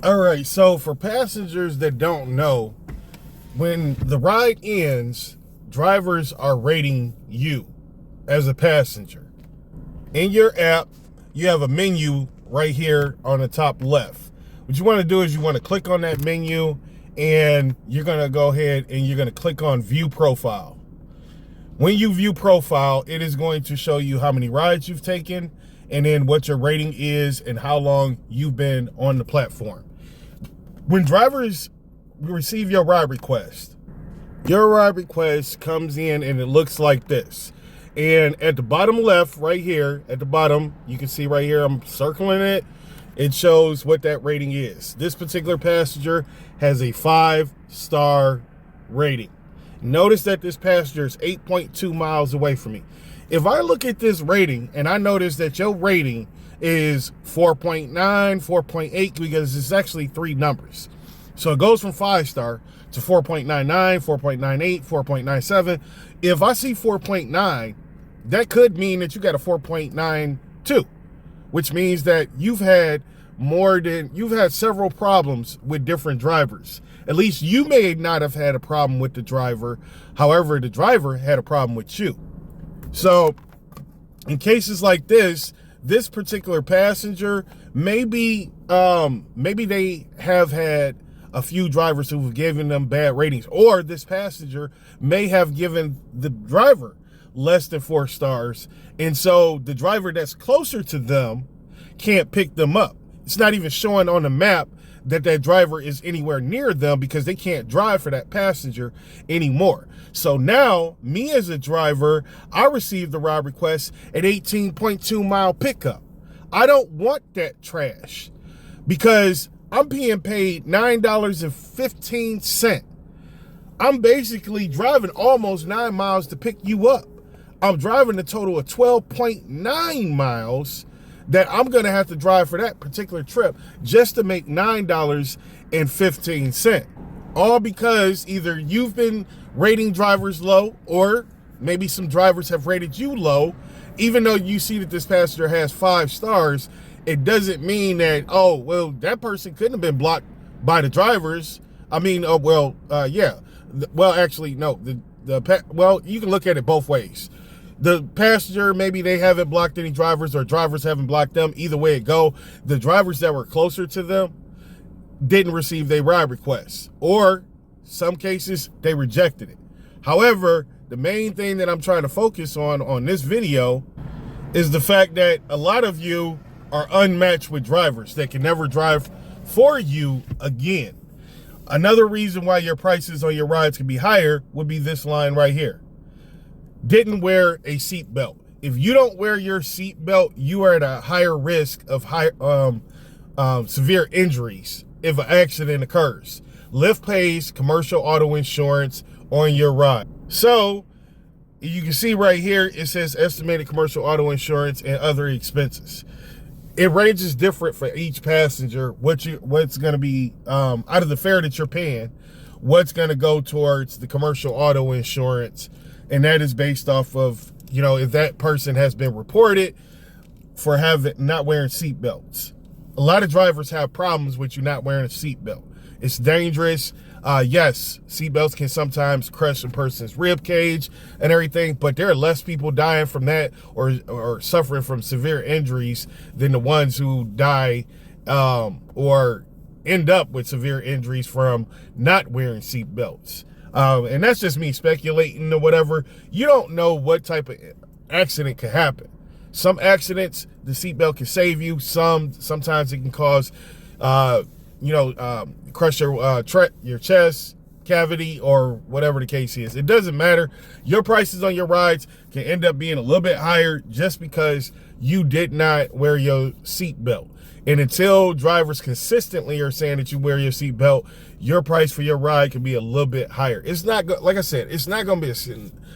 All right, so for passengers that don't know, when the ride ends, drivers are rating you as a passenger. In your app, you have a menu right here on the top left. What you want to do is you want to click on that menu and you're going to go ahead and you're going to click on view profile. When you view profile, it is going to show you how many rides you've taken and then what your rating is and how long you've been on the platform. When drivers receive your ride request comes in and it looks like this. And at the bottom left, right here, at the bottom, you can see right here, I'm circling it. It shows what that rating is. This particular passenger has a 5-star rating. Notice that this passenger is 8.2 miles away from me. If I look at this rating and I notice that your rating is 4.9, 4.8, because it's actually 3 numbers. So it goes from 5-star to 4.99, 4.98, 4.97. If I see 4.9, that could mean that you got a 4.92, which means that you've had several problems with different drivers. At least you may not have had a problem with the driver. However, the driver had a problem with you. So in cases like this particular passenger, maybe they have had a few drivers who have given them bad ratings, or this passenger may have given the driver less than 4 stars. And so the driver that's closer to them can't pick them up. It's not even showing on the map that that driver is anywhere near them because they can't drive for that passenger anymore. So now, me as a driver, I received the ride request at 18.2 mile pickup. I don't want that trash because I'm being paid $9.15. I'm basically driving almost 9 miles to pick you up. I'm driving a total of 12.9 miles that I'm going to have to drive for that particular trip just to make $9.15. All because either you've been rating drivers low or maybe some drivers have rated you low. Even though you see that this passenger has 5 stars, it doesn't mean that, oh, well, that person couldn't have been blocked by the drivers. I mean, yeah. Well, actually, no. Well, you can look at it both ways. The passenger, maybe they haven't blocked any drivers or drivers haven't blocked them. Either way it go, the drivers that were closer to them didn't receive their ride requests, or some cases they rejected it. However, the main thing that I'm trying to focus on this video is the fact that a lot of you are unmatched with drivers that can never drive for you again. Another reason why your prices on your rides can be higher would be this line right here. Didn't wear a seatbelt. If you don't wear your seatbelt, you are at a higher risk of severe injuries if an accident occurs. Lyft pays commercial auto insurance on your ride. So you can see right here, it says estimated commercial auto insurance and other expenses. It ranges different for each passenger. What's going to be out of the fare that you're paying, what's going to go towards the commercial auto insurance. And that is based off of, if that person has been reported for not wearing seatbelts. A lot of drivers have problems with you not wearing a seatbelt. It's dangerous. Yes, seatbelts can sometimes crush a person's rib cage and everything, but there are less people dying from that or suffering from severe injuries than the ones who die or end up with severe injuries from not wearing seatbelts. And that's just me speculating or whatever. You don't know what type of accident could happen. Some accidents, the seatbelt can save you. Sometimes it can cause, crush your chest cavity or whatever the case is. It doesn't matter. Your prices on your rides can end up being a little bit higher just because you did not wear your seatbelt. And until drivers consistently are saying that you wear your seatbelt, your price for your ride can be a little bit higher. It's not, like I said, it's not going to be a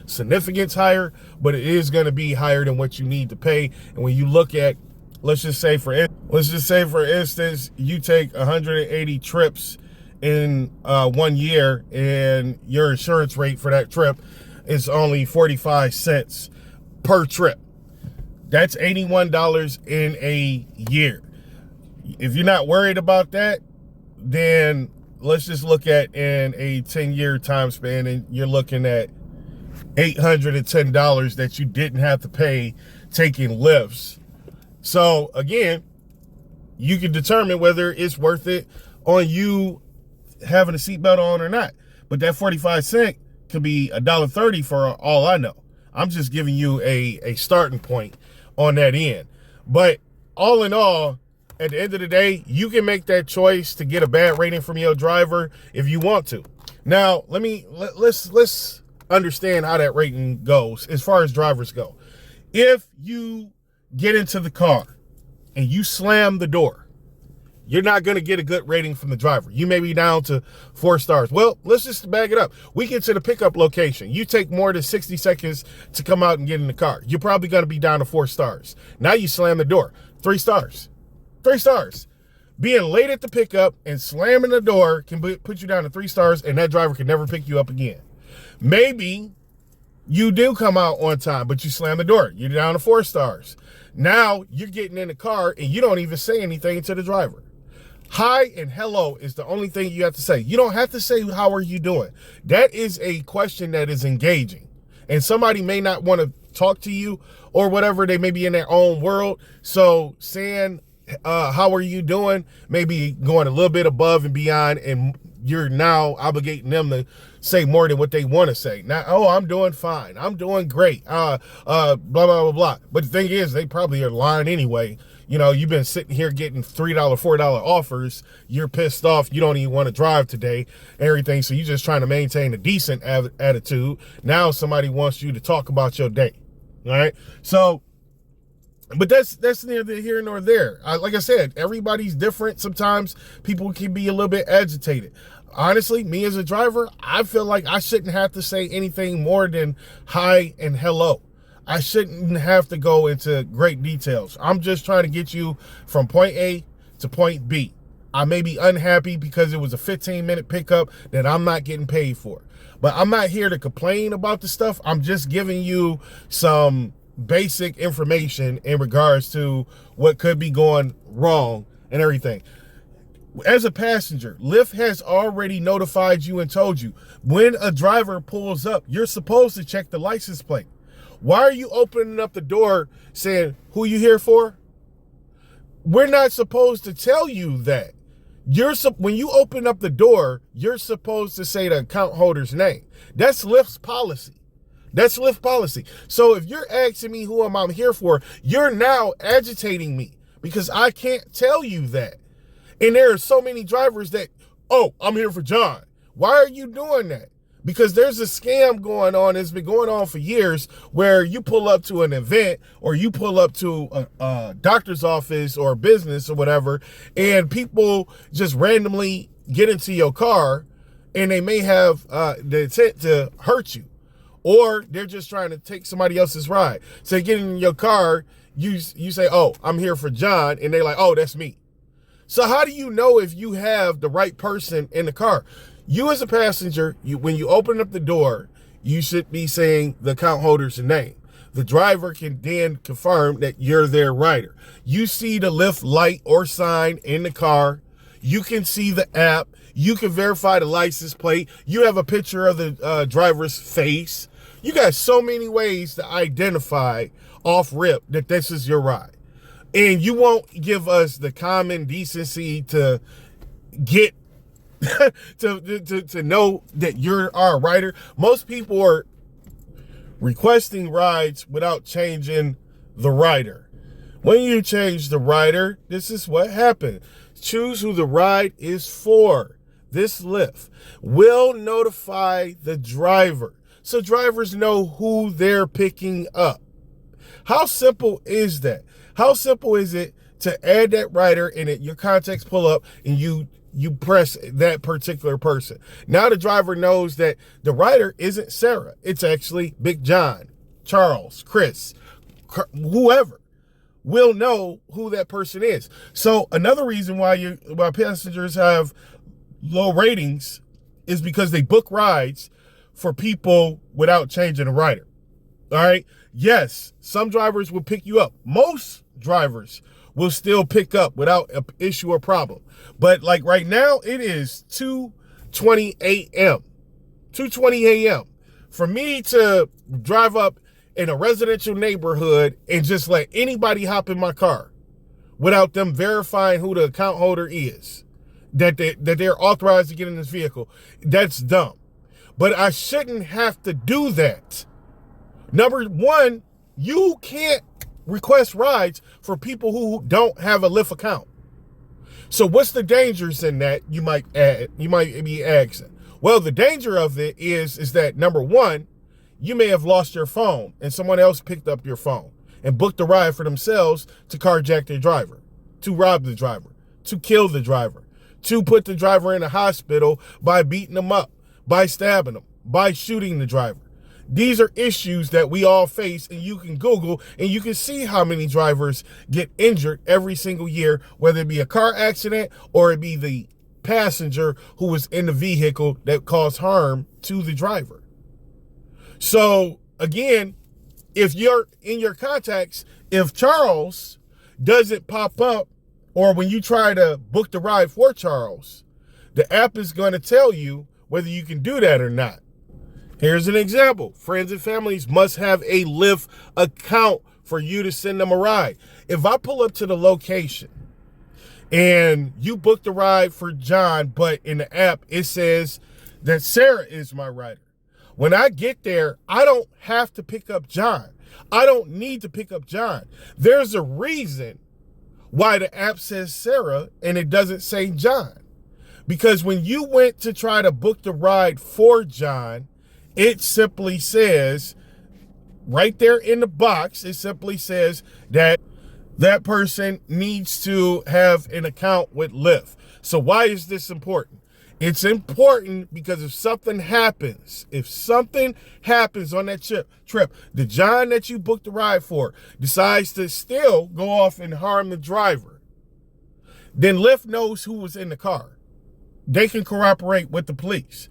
significance higher, but it is going to be higher than what you need to pay. And when you look at, let's just say for instance, you take 180 trips in 1 year and your insurance rate for that trip is only 45 cents per trip. That's $81 in a year. If you're not worried about that, then let's just look at in a 10-year time span, and you're looking at $810 that you didn't have to pay taking Lyfts. So again, you can determine whether it's worth it on you having a seatbelt on or not. But that 45 cents could be $1.30 for all I know. I'm just giving you a starting point on that end. But all in all, at the end of the day, you can make that choice to get a bad rating from your driver if you want to. Now, let's understand how that rating goes as far as drivers go. If you get into the car and you slam the door, you're not going to get a good rating from the driver. You may be down to 4 stars. Well, let's just back it up. We get to the pickup location. You take more than 60 seconds to come out and get in the car. You're probably going to be down to 4 stars. Now you slam the door. 3 stars. 3 stars. Being late at the pickup and slamming the door can put you down to 3 stars, and that driver can never pick you up again. Maybe you do come out on time, but you slam the door. You're down to 4 stars. Now you're getting in the car and you don't even say anything to the driver. Hi and hello is the only thing you have to say. You don't have to say, how are you doing? That is a question that is engaging. And somebody may not want to talk to you or whatever. They may be in their own world. So saying, how are you doing? Maybe going a little bit above and beyond, and you're now obligating them to say more than what they want to say. Now, oh, I'm doing fine. I'm doing great. Blah, blah, blah, blah. But the thing is, they probably are lying anyway. You know, you've been sitting here getting $3, $4 offers. You're pissed off. You don't even want to drive today, everything. So you're just trying to maintain a decent attitude. Now somebody wants you to talk about your day. All right. So, but that's neither here nor there. Like I said, everybody's different. Sometimes people can be a little bit agitated. Honestly, me as a driver, I feel like I shouldn't have to say anything more than hi and hello. I shouldn't have to go into great details. I'm just trying to get you from point A to point B. I may be unhappy because it was a 15-minute pickup that I'm not getting paid for. But I'm not here to complain about the stuff. I'm just giving you some basic information in regards to what could be going wrong and everything. As a passenger, Lyft has already notified you and told you when a driver pulls up, you're supposed to check the license plate. Why are you opening up the door saying, who you here for? We're not supposed to tell you that. When you open up the door, you're supposed to say the account holder's name. That's Lyft's policy. That's Lyft policy. So if you're asking me who I'm here for, you're now agitating me because I can't tell you that. And there are so many drivers that, oh, I'm here for John. Why are you doing that? Because there's a scam going on. It's been going on for years where you pull up to an event or you pull up to a doctor's office or a business or whatever, and people just randomly get into your car and they may have the intent to hurt you, or they're just trying to take somebody else's ride. So you get in your car, you say, oh, I'm here for John, and they're like, oh, that's me. So how do you know if you have the right person in the car? You as a passenger, when you open up the door, you should be saying the account holder's name. The driver can then confirm that you're their rider. You see the Lyft light or sign in the car. You can see the app. You can verify the license plate. You have a picture of the driver's face. You got so many ways to identify off rip that this is your ride. And you won't give us the common decency to get to know that you're our rider. Most people are requesting rides without changing the rider. When you change the rider, this is what happened. Choose who the ride is for. This Lyft will notify the driver so drivers know who they're picking up. How simple is that? How simple is it to add that rider and your contacts pull up and you press that particular person? Now the driver knows that the rider isn't Sarah. It's actually Big John, Charles, Chris, whoever will know who that person is. So another reason why passengers have low ratings is because they book rides for people without changing a rider. All right. Yes, some drivers will pick you up. Most drivers will still pick up without an issue or problem. But like right now, it is 2:20 a.m. 2:20 a.m. For me to drive up in a residential neighborhood and just let anybody hop in my car without them verifying who the account holder is, that they're authorized to get in this vehicle, that's dumb. But I shouldn't have to do that. Number one, you can't request rides for people who don't have a Lyft account. So what's the dangers in that, you might be asking? Well, the danger of it is that, number one, you may have lost your phone and someone else picked up your phone and booked a ride for themselves to carjack their driver, to rob the driver, to kill the driver, to put the driver in a hospital by beating them up, by stabbing them, by shooting the driver. These are issues that we all face, and you can Google and you can see how many drivers get injured every single year, whether it be a car accident or it be the passenger who was in the vehicle that caused harm to the driver. So again, if you're in your contacts, if Charles doesn't pop up, or when you try to book the ride for Charles, the app is going to tell you whether you can do that or not. Here's an example. Friends and families must have a Lyft account for you to send them a ride. If I pull up to the location and you booked a ride for John, but in the app it says that Sarah is my rider, when I get there, I don't have to pick up John. I don't need to pick up John. There's a reason why the app says Sarah and it doesn't say John. Because when you went to try to book the ride for John, it simply says, right there in the box, it simply says that that person needs to have an account with Lyft. So why is this important? It's important because if something happens on that trip, the John that you booked the ride for decides to still go off and harm the driver, then Lyft knows who was in the car. They can cooperate with the police.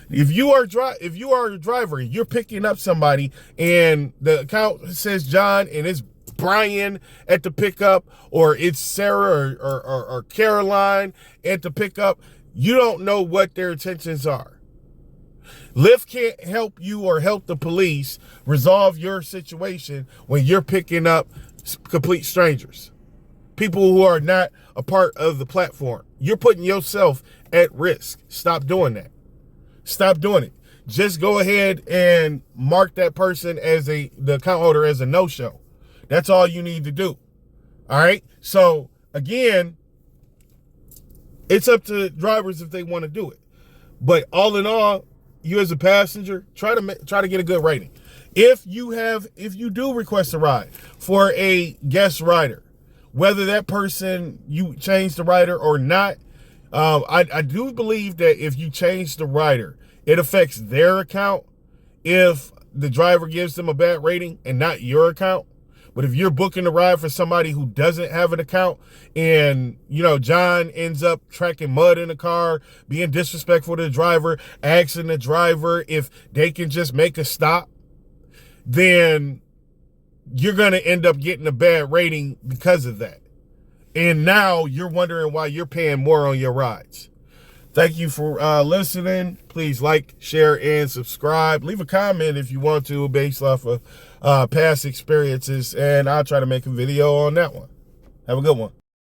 If you are a driver, you're picking up somebody and the account says John and it's Brian at the pickup, or it's Sarah or Caroline at the pickup, you don't know what their intentions are. Lyft can't help you or help the police resolve your situation when you're picking up complete strangers, people who are not a part of the platform. You're putting yourself at risk. Stop doing that. Stop doing it. Just go ahead and mark that person as the account holder as a no-show. That's all you need to do. All right. So again, it's up to drivers if they want to do it. But all in all, you as a passenger, try to get a good rating. If you do request a ride for a guest rider, whether that person, you change the rider or not, I do believe that if you change the rider, it affects their account if the driver gives them a bad rating and not your account. But if you're booking a ride for somebody who doesn't have an account and, John ends up tracking mud in the car, being disrespectful to the driver, asking the driver if they can just make a stop, then you're going to end up getting a bad rating because of that. And now you're wondering why you're paying more on your rides. Thank you for listening. Please like, share, and subscribe. Leave a comment if you want to based off of past experiences, and I'll try to make a video on that one. Have a good one.